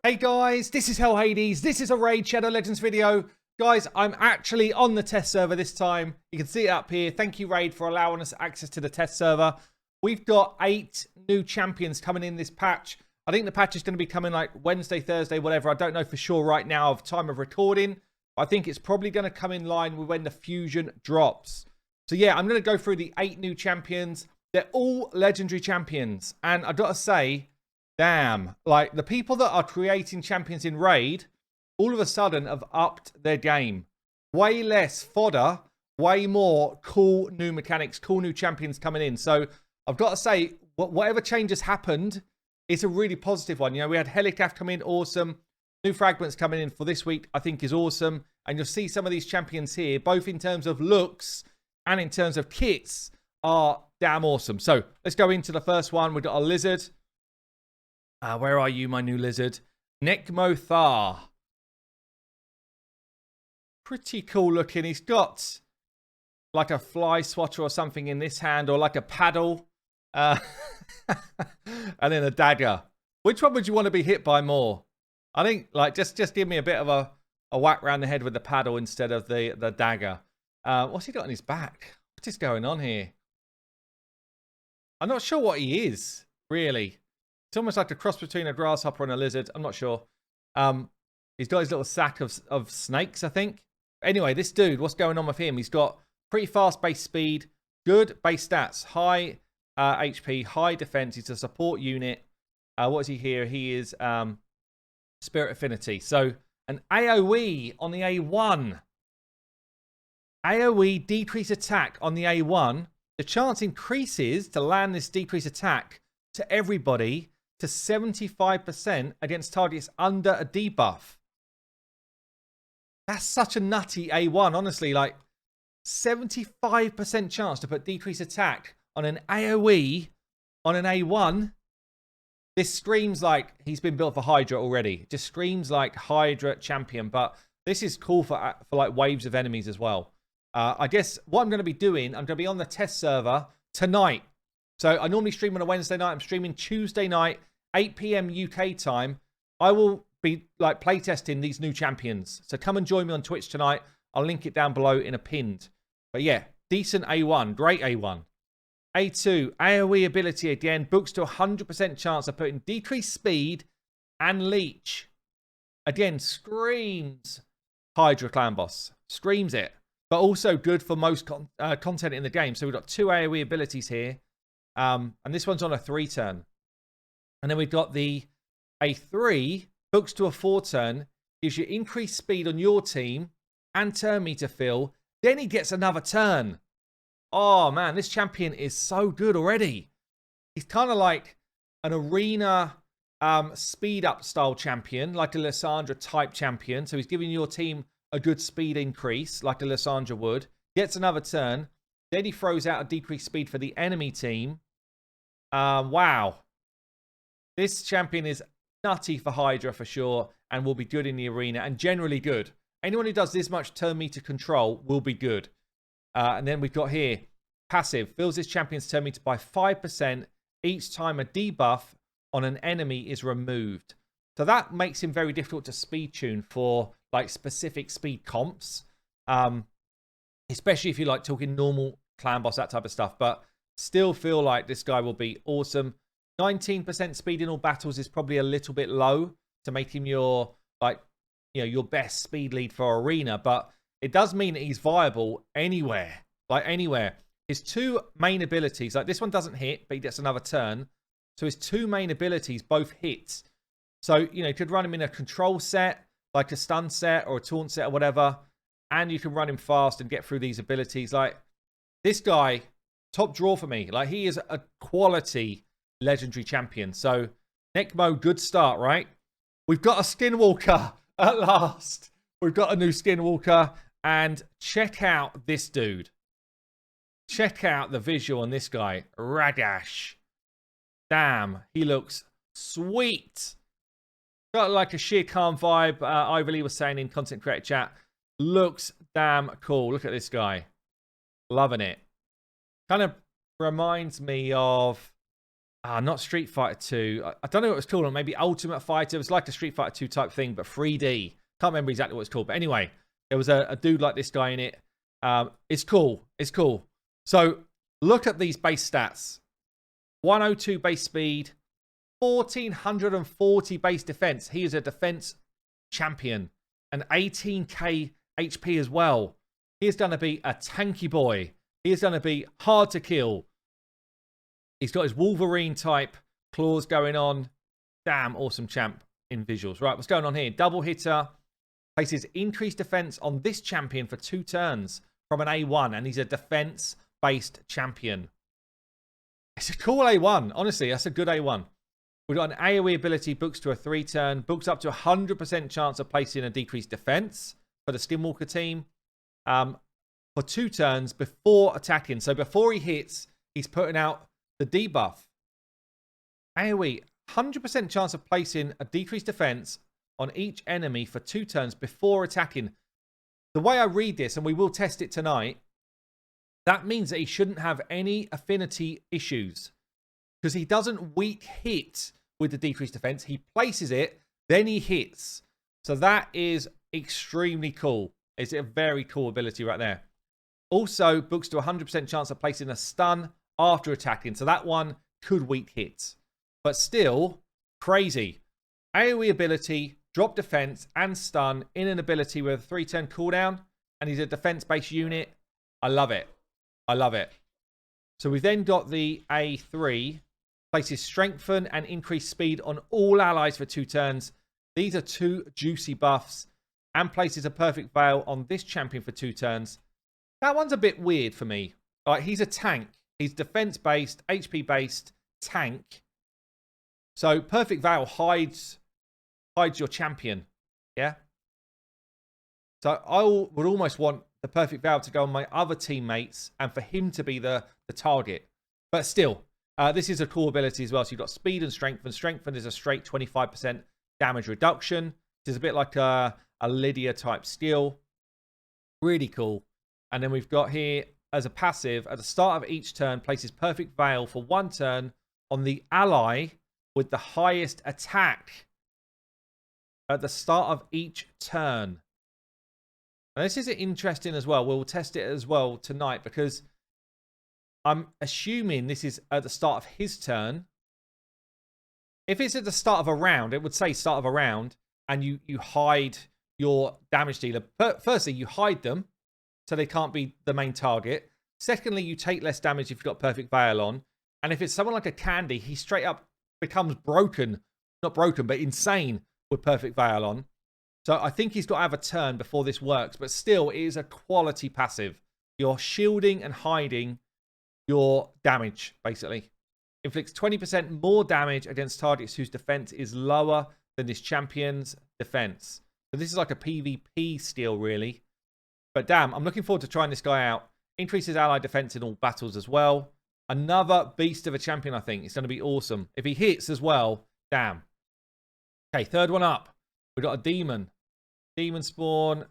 Hey guys, this is Hell Hades. This is a Raid Shadow Legends video. Guys, I'm actually on the test server this time. You can see it up here. Thank you, Raid, for allowing us access to the test server. We've got 8 new champions coming in this patch. I think the patch is going to be coming like Wednesday, Thursday, whatever. I don't know for sure right now of time of recording. I think it's probably going to come in line with when the fusion drops. So yeah, I'm going to go through the 8 new champions. They're all legendary champions. And I've got to say, damn, like the people that are creating champions in Raid, all of a sudden have upped their game. Way less fodder, way more cool new mechanics, cool new champions coming in. So I've got to say, whatever changes happened, it's a really positive one. You know, we had Helicaf come in, awesome. New fragments coming in for this week, I think is awesome. And you'll see some of these champions here, both in terms of looks and in terms of kits, are damn awesome. So let's go into the first one. We've got a lizard. Where are you, my new lizard? Nekmothar. Pretty cool looking. He's got like a fly swatter or something in this hand, or like a paddle. And then a dagger. Which one would you want to be hit by more? I think like just give me a bit of a whack round the head with the paddle instead of the dagger. What's he got on his back? What is going on here? I'm not sure what he is, really. It's almost like a cross between a grasshopper and a lizard. I'm not sure. He's got his little sack of snakes, I think. Anyway, this dude, what's going on with him? He's got pretty fast base speed, good base stats, high HP, high defense. He's a support unit. What is he here? He is Spirit Affinity. So an AoE on the A1. AoE decrease attack on the A1. The chance increases to land this decrease attack to everybody to 75% against targets under a debuff. That's such a nutty A1, honestly. Like 75% chance to put decrease attack on an AoE on an A1. This screams like he's been built for Hydra already. It just screams like Hydra champion. But this is cool for like waves of enemies as well. I guess what I'm going to be doing, I'm going to be on the test server tonight. So I normally stream on a Wednesday night. I'm streaming Tuesday night, 8 p.m. UK time. I will be like playtesting these new champions. So come and join me on Twitch tonight. I'll link it down below in a pinned. But yeah, decent A1. Great A1. A2, AoE ability again. Books to 100% chance of putting decreased speed and leech. Again, screams Hydra clan boss. Screams it. But also good for most content in the game. So we've got 2 AoE abilities here. And this one's on a 3 turn. And then we've got the A3, books to a 4 turn, gives you increased speed on your team and turn meter fill. Then he gets another turn. Oh man, this champion is so good already. He's kind of like an arena speed up style champion, like a Lysandra type champion. So he's giving your team a good speed increase, like a Lysandra would. Gets another turn. Then he throws out a decreased speed for the enemy team. Wow. This champion is nutty for Hydra for sure, and will be good in the arena, and generally good. Anyone who does this much turn meter control will be good. And then we've got here, passive. Fills this champion's turn meter by 5% each time a debuff on an enemy is removed. So that makes him very difficult to speed tune for like specific speed comps. Especially if you like talking normal clan boss, that type of stuff. But still feel like this guy will be awesome. 19% speed in all battles is probably a little bit low to make him your like, you know, your best speed lead for arena, but it does mean that he's viable anywhere, like anywhere. His 2 main abilities, like this one doesn't hit, but he gets another turn. So his 2 main abilities both hit. So, you know, you could run him in a control set, like a stun set or a taunt set or whatever, and you can run him fast and get through these abilities. Like this guy, top draw for me. Like he is a quality legendary champion. So Nekmo, good start, right? We've got a Skinwalker at last. We've got a new Skinwalker, and check out this dude. Check out the visual on this guy, Ragash. Damn, he looks sweet. Got like a Shere Khan vibe. Ivory was saying in content creator chat, looks damn cool. Look at this guy, loving it. Kind of reminds me of Not Street Fighter 2. I don't know what it was called. Or maybe Ultimate Fighter. It was like a Street Fighter 2 type thing, but 3D. Can't remember exactly what it's called. But anyway, there was a dude like this guy in it. It's cool. It's cool. So look at these base stats. 102 base speed. 1440 base defense. He is a defense champion. And 18k HP as well. He is going to be a tanky boy. He is going to be hard to kill. He's got his Wolverine type claws going on. Damn, awesome champ in visuals. Right, what's going on here? Double hitter. Places increased defense on this champion for 2 turns from an A1. And he's a defense-based champion. It's a cool A1. Honestly, that's a good A1. We've got an AoE ability, books to a 3-turn. Books up to 100% chance of placing a decreased defense for the Skinwalker team. For 2 turns before attacking. So before he hits, he's putting out the debuff. AoE, 100% chance of placing a decreased defense on each enemy for 2 turns before attacking. The way I read this, and we will test it tonight, that means that he shouldn't have any affinity issues. Because he doesn't weak hit with the decreased defense. He places it, then he hits. So that is extremely cool. It's a very cool ability right there. Also, books to 100% chance of placing a stun after attacking. So that one could weak hit. But still, crazy. AoE ability, drop defense, and stun in an ability with a 3-turn cooldown. And he's a defense-based unit. I love it. I love it. So we've then got the A3. Places strengthen and increase speed on all allies for 2 turns. These are 2 juicy buffs. And places a perfect veil on this champion for 2 turns. That one's a bit weird for me. Like, he's a tank. He's defense-based, HP-based tank. So perfect veil hides your champion. Yeah? So I would almost want the perfect veil to go on my other teammates and for him to be the target. But still, this is a cool ability as well. So you've got speed and strengthen. Strengthen is a straight 25% damage reduction. It's a bit like a Lydia type skill. Really cool. And then we've got here as a passive, at the start of each turn, places perfect veil for 1 turn on the ally with the highest attack at the start of each turn. Now, this is interesting as well. We'll test it as well tonight because I'm assuming this is at the start of his turn. If it's at the start of a round, it would say start of a round, and you hide your damage dealer. Firstly, you hide them so they can't be the main target. Secondly, you take less damage if you've got perfect veil on. And if it's someone like a Candy, he straight up becomes broken. Not broken, but insane with perfect veil on. So I think he's got to have a turn before this works. But still, it is a quality passive. You're shielding and hiding your damage, basically. Inflicts 20% more damage against targets whose defense is lower than this champion's defense. So this is like a PvP steal, really. But damn, I'm looking forward to trying this guy out. Increases ally defense in all battles as well. Another beast of a champion, I think. It's going to be awesome. If he hits as well, damn. Okay, third one up. We've got a demon. Demon spawn.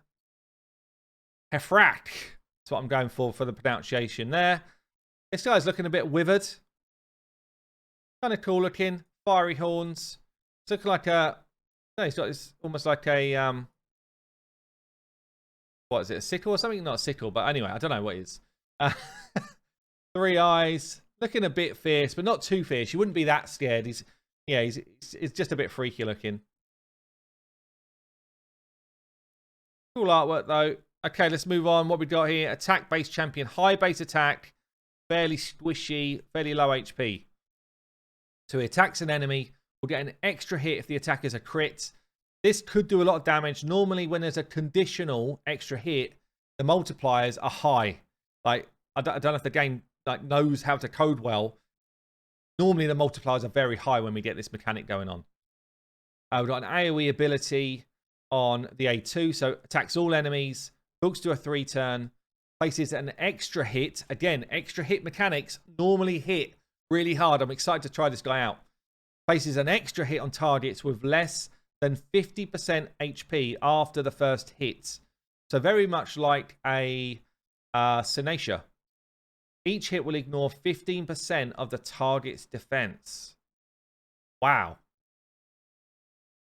Hefrak. That's what I'm going for the pronunciation there. This guy's looking a bit withered. Kind of cool looking. Fiery horns. It's looking like a... No, he's got this almost like a... what is it? A sickle or something? Not a sickle, but anyway, I don't know what it is. 3 eyes. Looking a bit fierce, but not too fierce. You wouldn't be that scared. He's just a bit freaky looking. Cool artwork, though. Okay, let's move on. What we got here? Attack-based champion. High base attack. Fairly squishy. Fairly low HP. So he attacks an enemy. We'll get an extra hit if the attack is a crit. This could do a lot of damage. Normally, when there's a conditional extra hit, the multipliers are high. Like, I don't know if the game knows how to code well. Normally, the multipliers are very high when we get this mechanic going on. We've got an AoE ability on the A2. So, attacks all enemies. Books to a 3-turn. Places an extra hit. Again, extra hit mechanics normally hit really hard. I'm excited to try this guy out. Places an extra hit on targets with less than 50% HP after the first hit. So very much like a Sinasha. Each hit will ignore 15% of the target's defense. Wow.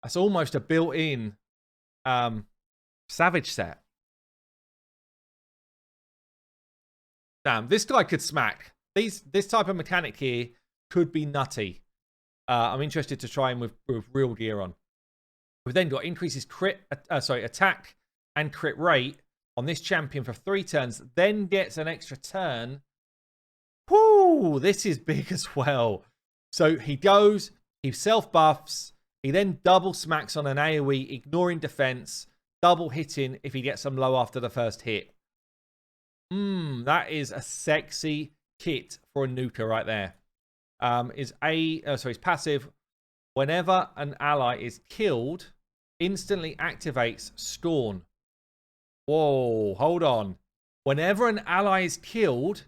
That's almost a built-in Savage set. Damn, this guy could smack. This type of mechanic here could be nutty. I'm interested to try him with real gear on. We've then got increases attack and crit rate on this champion for 3 turns, then gets an extra turn. Whoo, this is big as well. So he goes, he self-buffs, he then double smacks on an AoE, ignoring defense, double hitting if he gets some low after the first hit. That is a sexy kit for a nuker right there. His passive, whenever an ally is killed, instantly activates Scorn. Whoa, hold on. Whenever an ally is killed,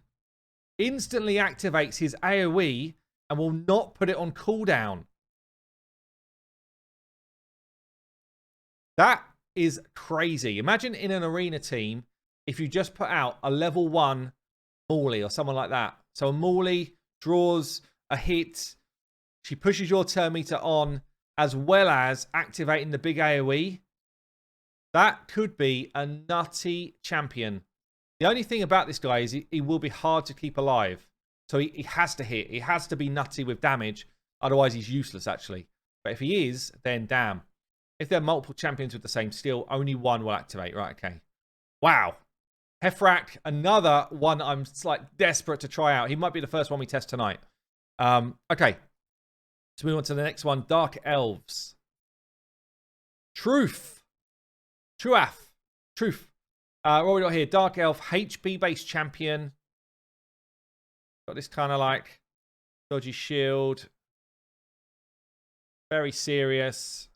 instantly activates his AoE and will not put it on cooldown. That is crazy. Imagine in an arena team if you just put out a level 1 Morley or someone like that. So a Morley draws a hit. She pushes your turn meter on as well as activating the big AoE. That could be a nutty champion. The only thing about this guy is he will be hard to keep alive. So he has to hit. He has to be nutty with damage. Otherwise, he's useless, actually. But if he is, then damn. If there are multiple champions with the same skill, only one will activate. Right, okay. Wow. Hefrak, another one I'm like desperate to try out. He might be the first one we test tonight. Okay. So we move on to the next one. Dark Elves. Truth. What we got here? Dark Elf, HP-based champion. Got this kind of like dodgy shield. Very serious.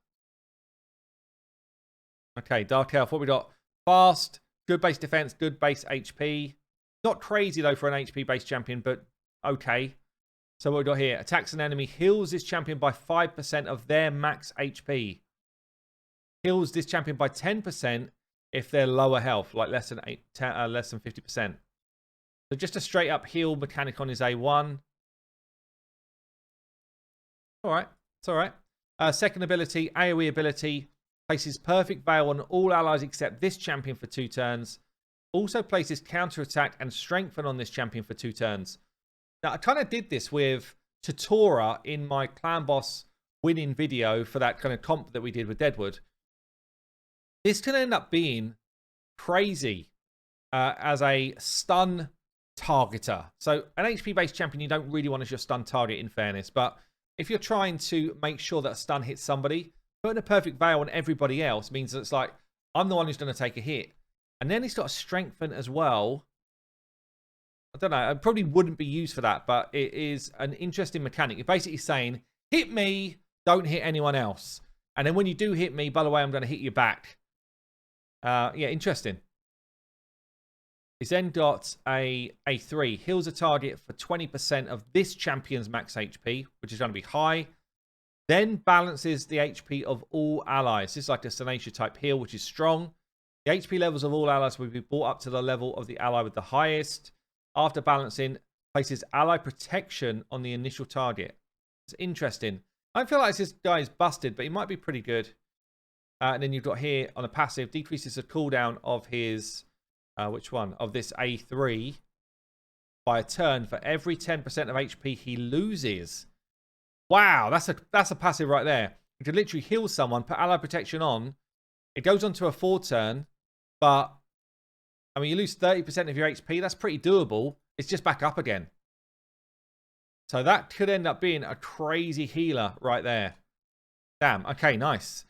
Okay, Dark Elf. What we got? Fast, good base defense, good base HP. Not crazy though for an HP-based champion, but okay. So what we got here? Attacks an enemy, heals this champion by 5% of their max HP. Heals this champion by 10% if they're lower health, like less than 50%. So just a straight up heal mechanic on his A1. All right, it's all right. Second ability, AoE ability, places perfect veil on all allies except this champion for 2 turns. Also places counter attack and strengthen on this champion for 2 turns. Now I kind of did this with Tatora in my clan boss winning video for that kind of comp that we did with Deadwood. This can end up being crazy as a stun targeter. So an HP-based champion, you don't really want as your stun target in fairness. But if you're trying to make sure that a stun hits somebody, putting a perfect veil on everybody else means that it's like, I'm the one who's going to take a hit. And then he's got a strengthen as well. I don't know. It probably wouldn't be used for that, but it is an interesting mechanic. You're basically saying, hit me, don't hit anyone else. And then when you do hit me, by the way, I'm going to hit you back. Yeah, interesting. He's then got a 3. Heals a target for 20% of this champion's max HP, which is going to be high. Then balances the HP of all allies. This is like a Sanacia type heal, which is strong. The HP levels of all allies will be brought up to the level of the ally with the highest. After balancing, places ally protection on the initial target. It's interesting. I feel like this guy is busted, but he might be pretty good. And then you've got here on a passive, decreases the cooldown of his, which one? Of this A3 by a turn for every 10% of HP he loses. Wow, that's a passive right there. You can literally heal someone, put ally protection on. It goes on to a 4 turn, but I mean, you lose 30% of your HP. That's pretty doable. It's just back up again. So that could end up being a crazy healer right there. Damn. Okay, nice.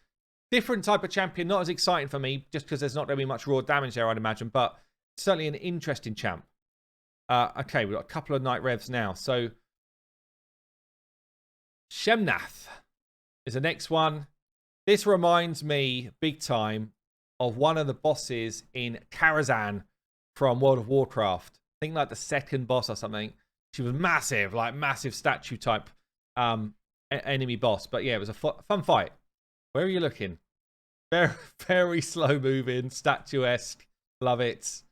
Different type of champion. Not as exciting for me, just because there's not going to be much raw damage there, I'd imagine. But certainly an interesting champ. Okay, we've got a couple of night revs now. So Shivanath is the next one. This reminds me big time of one of the bosses in Karazhan from World of Warcraft. I think like the second boss or something. She was massive, like massive statue type enemy boss. But yeah, it was a fun fight. Where are you looking? Very, very slow moving, statuesque. Love it.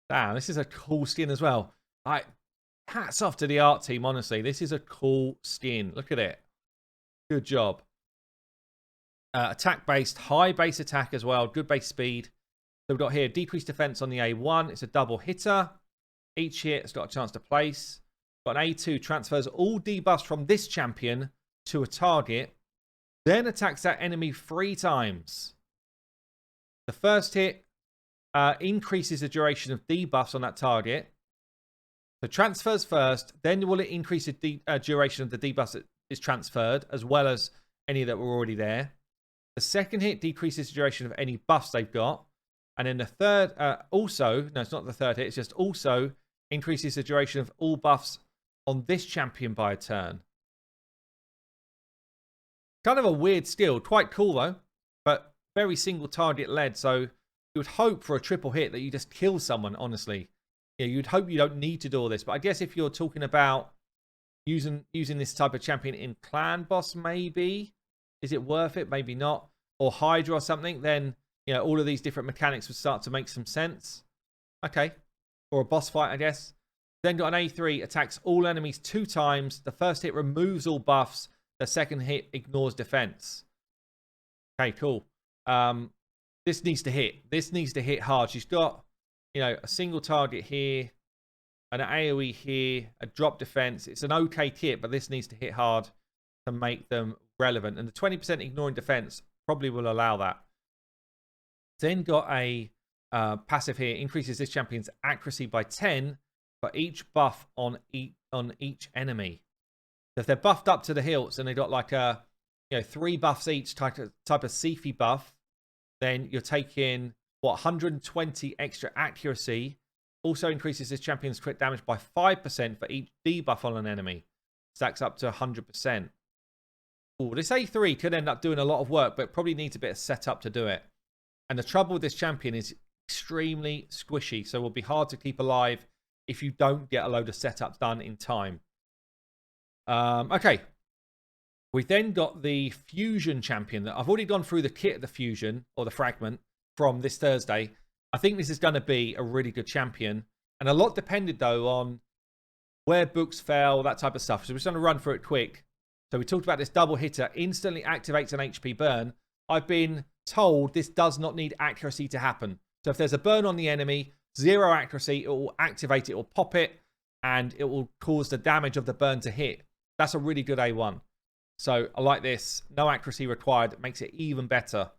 Damn, this is a cool skin as well. Hats off to the art team, honestly. This is a cool skin. Look at it. Good job. Attack-based, high base attack as well. Good base speed. So we've got here decreased defense on the A1. It's a double hitter. Each hit has got a chance to place. Got an A2, transfers all debuffs from this champion to a target. Then attacks that enemy 3 times. The first hit increases the duration of debuffs on that target. So transfers first, then will it increase the duration of the debuffs that is transferred, as well as any that were already there. The second hit decreases the duration of any buffs they've got. And then the third, also, no, it's not the third hit, it's just also increases the duration of all buffs on this champion by a turn. Kind of a weird skill. Quite cool, though. But very single target led. So you would hope for a triple hit that you just kill someone, honestly. Yeah, you'd hope you don't need to do all this. But I guess if you're talking about using this type of champion in clan boss, maybe. Is it worth it? Maybe not. Or Hydra or something. Then, you know, all of these different mechanics would start to make some sense. Okay. Or a boss fight, I guess. Then got an A3. Attacks all enemies 2 times. The first hit removes all buffs. The second hit ignores defense. Okay, cool. This needs to hit. This needs to hit hard. She's got, you know, a single target here, an AoE here, a drop defense. It's an okay kit, but this needs to hit hard to make them relevant. And the 20% ignoring defense probably will allow that. Then got a passive here. Increases this champion's accuracy by 10 for each buff on each enemy. So if they're buffed up to the hilts and they got like a, you know, 3 buffs each type of Sifi buff, then you're taking, what, 120 extra accuracy. Also increases this champion's crit damage by 5% for each debuff on an enemy. Stacks up to 100%. Oh, this A3 could end up doing a lot of work, but probably needs a bit of setup to do it. And the trouble with this champion is extremely squishy, so it will be hard to keep alive if you don't get a load of setups done in time. Okay. We then got the Fusion champion. I've already gone through the kit of the Fusion, or the fragment, from this Thursday. I think this is going to be a really good champion. And a lot depended, though, on where books fell, that type of stuff. So we're just going to run through it quick. So we talked about this double hitter. Instantly activates an HP burn. I've been told this does not need accuracy to happen. So if there's a burn on the enemy, 0 accuracy, it will activate it or pop it, and it will cause the damage of the burn to hit. That's a really good A1. So I like this. No accuracy required. It makes it even better.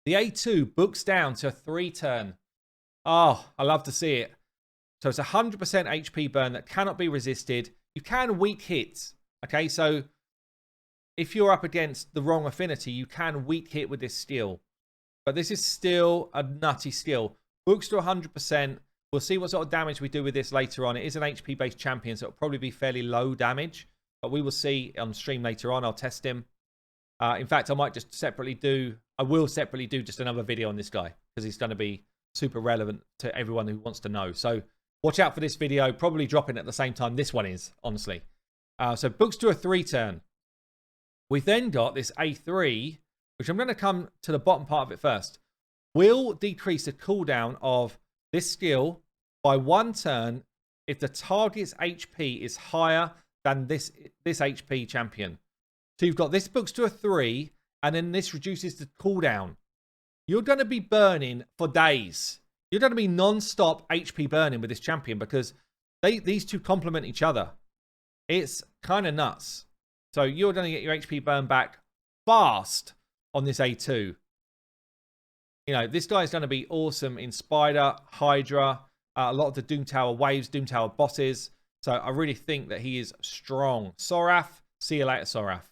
The A2 books down to a 3-turn. Oh, I love to see it. So it's 100% HP burn that cannot be resisted. You can weak hit. Okay, so if you're up against the wrong affinity, you can weak hit with this skill. But this is still a nutty skill. Books to 100%. We'll see what sort of damage we do with this later on. It is an HP-based champion, so it'll probably be fairly low damage. But we will see on stream later on. I'll test him. In fact, I might just separately do... I will separately do just another video on this guy, because he's going to be super relevant to everyone who wants to know. So watch out for this video. Probably dropping at the same time this one is, honestly. So books to a 3-turn. We've then got this A3, which I'm going to come to the bottom part of it first. Will decrease the cooldown of this skill by 1 turn if the target's HP is higher than this HP champion. So you've got this books to a 3, and then this reduces the cooldown. You're going to be burning for days. You're going to be non-stop HP burning with this champion, because these two complement each other. It's kind of nuts. So you're going to get your HP burn back fast on this A2. You know, this guy is going to be awesome in Spider, Hydra, a lot of the Doom Tower waves, Doom Tower bosses. So I really think that he is strong. Sorath, see you later, Sorath.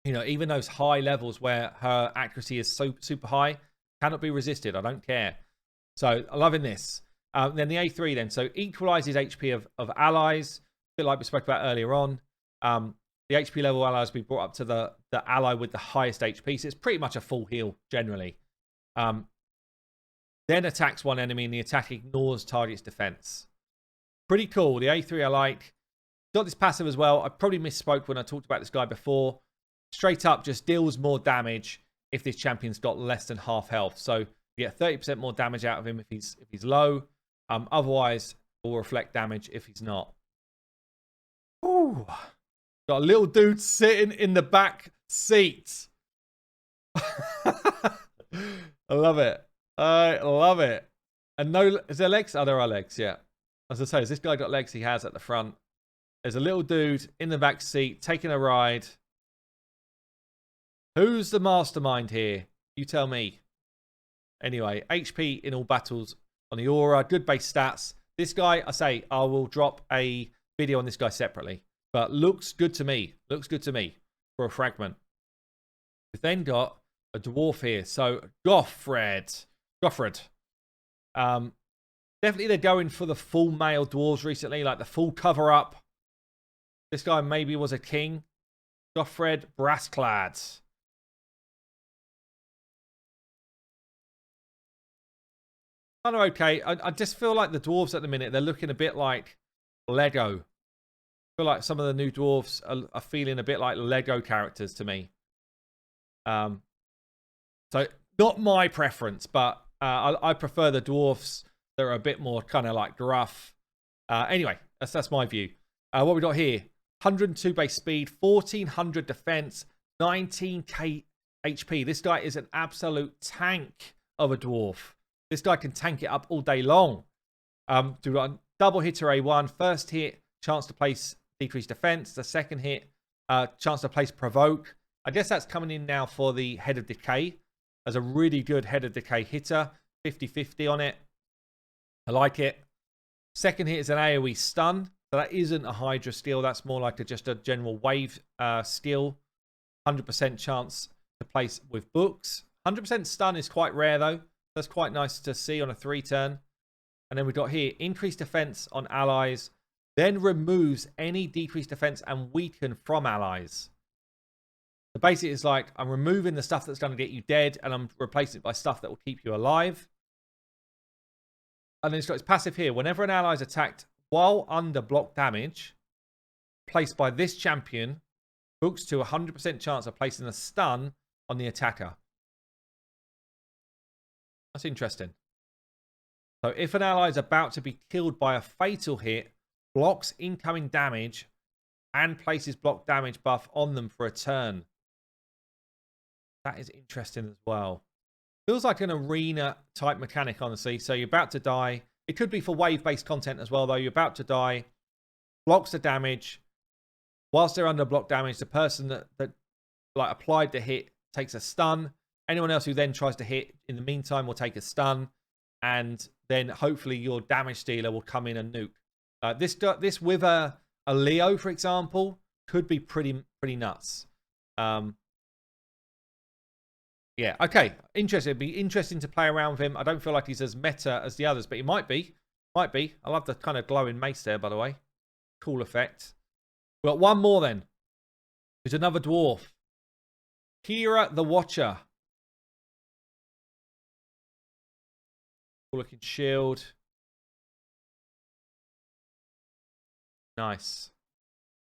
You know, even those high levels where her accuracy is so super high, cannot be resisted. I don't care. So I'm loving this. Then the A3 then. So equalizes HP of allies. A bit like we spoke about earlier on. The HP level allies be brought up to the ally with the highest HP. So it's pretty much a full heal generally. Then attacks one enemy and the attack ignores target's defense. Pretty cool. The A3 I like. Got this passive as well. I probably misspoke when I talked about this guy before. Straight up just deals more damage if this champion's got less than half health. So you get 30% more damage out of him if he's low. Otherwise, will reflect damage if he's not. Ooh. Got a little dude sitting in the back seat. I love it. I love it. And no, is there legs? Oh, there are legs, yeah. As I say, has this guy got legs? He has at the front. There's a little dude in the back seat taking a ride. Who's the mastermind here? You tell me. Anyway, HP in all battles on the aura. Good base stats. This guy, I say, I will drop a video on this guy separately. But looks good to me. Looks good to me for a fragment. We've then got a dwarf here. So, Goffred. Definitely they're going for the full male dwarves recently. Like the full cover-up. This guy maybe was a king. Goffred Brassclad. Kind of okay. I just feel like the dwarves at the minute, they're looking a bit like Lego. I feel like some of the new dwarves are feeling a bit like Lego characters to me. So, not my preference, but I prefer the dwarfs that are a bit more kind of like gruff. Anyway, that's my view. What we got here? 102 base speed, 1400 defense, 19k HP. This guy is an absolute tank of a dwarf. This guy can tank it up all day long. So we've got a double hitter A1. First hit, chance to place decreased defense. The second hit, chance to place provoke. I guess that's coming in now for the Head of Decay. As a really good Head of Decay hitter. 50-50 on it. I like it. Second hit is an AoE stun. So that isn't a Hydra skill. That's more like just a general wave skill. 100% chance to place with books. 100% stun is quite rare though. That's quite nice to see on a 3-turn. And then we've got here, increased defense on allies. Then removes any decreased defense and weaken from allies. So basically it's like, I'm removing the stuff that's going to get you dead and I'm replacing it by stuff that will keep you alive. And then it's got its passive here. Whenever an ally is attacked while under block damage, placed by this champion, books to 100% chance of placing a stun on the attacker. That's interesting. So if an ally is about to be killed by a fatal hit, blocks incoming damage and places block damage buff on them for a turn. That is interesting as well. Feels like an arena type mechanic, honestly. So you're about to die. It could be for wave-based content as well, though. You're about to die. Blocks the damage. Whilst they're under block damage, the person that like applied the hit takes a stun. Anyone else who then tries to hit in the meantime will take a stun. And then hopefully your damage dealer will come in and nuke. This with a Leo, for example, could be pretty nuts. Yeah, okay. Interesting. It'd be interesting to play around with him. I don't feel like he's as meta as the others, but he might be. Might be. I love the kind of glowing mace there, by the way. Cool effect. We've got one more then. There's another dwarf. Kira the Watcher. Cool looking shield. Nice.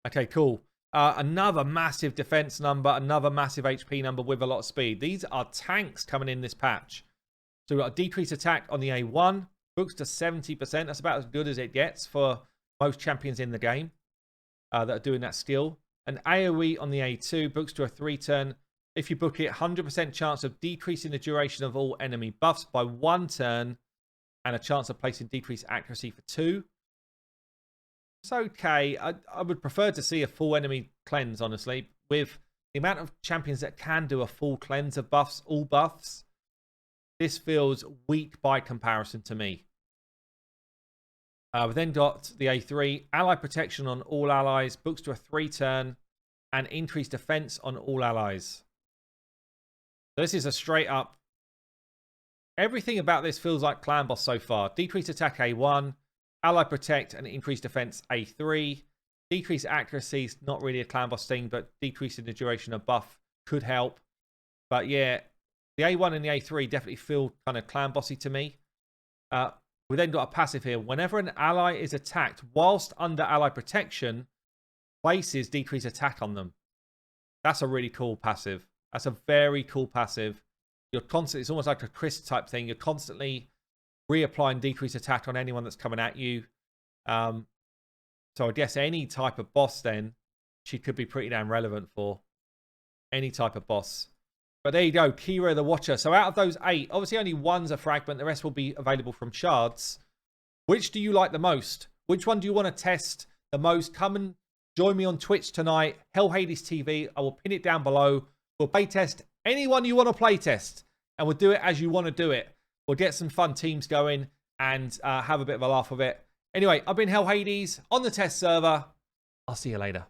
Okay, cool. Another massive defense number, another massive HP number with a lot of speed. These are tanks coming in this patch. So we've got a decreased attack on the A1. Books to 70%. That's about as good as it gets for most champions in the game that are doing that skill. An AoE on the A2. Books to a 3-turn. If you book it, 100% chance of decreasing the duration of all enemy buffs by 1 turn. And a chance of placing decreased accuracy for 2. It's okay. I would prefer to see a full enemy cleanse, honestly. With the amount of champions that can do a full cleanse of buffs, all buffs, this feels weak by comparison to me. We've then got the A3. Ally protection on all allies. Books to a 3-turn. And increased defense on all allies. So this is a straight up... Everything about this feels like clan boss so far. Decreased attack A1. Ally protect and increased defense A3. Decreased accuracy is not really a clan boss thing, but decreasing the duration of buff could help. But yeah, the A1 and the A3 definitely feel kind of clan bossy to me. We then got a passive here. Whenever an ally is attacked whilst under ally protection, places decreased attack on them. That's a really cool passive. That's a very cool passive. You're constantly, it's almost like a Chris type thing. You're constantly reapply and decrease attack on anyone that's coming at you. So I guess any type of boss then, she could be pretty damn relevant for. Any type of boss. But there you go, Kira the Watcher. So out of those 8, obviously only one's a fragment. The rest will be available from shards. Which do you like the most? Which one do you want to test the most? Come and join me on Twitch tonight, Hell Hades TV. I will pin it down below. We'll play test anyone you want to play test. And we'll do it as you want to do it. We'll get some fun teams going and have a bit of a laugh of it. Anyway, I've been Hell Hades on the test server. I'll see you later.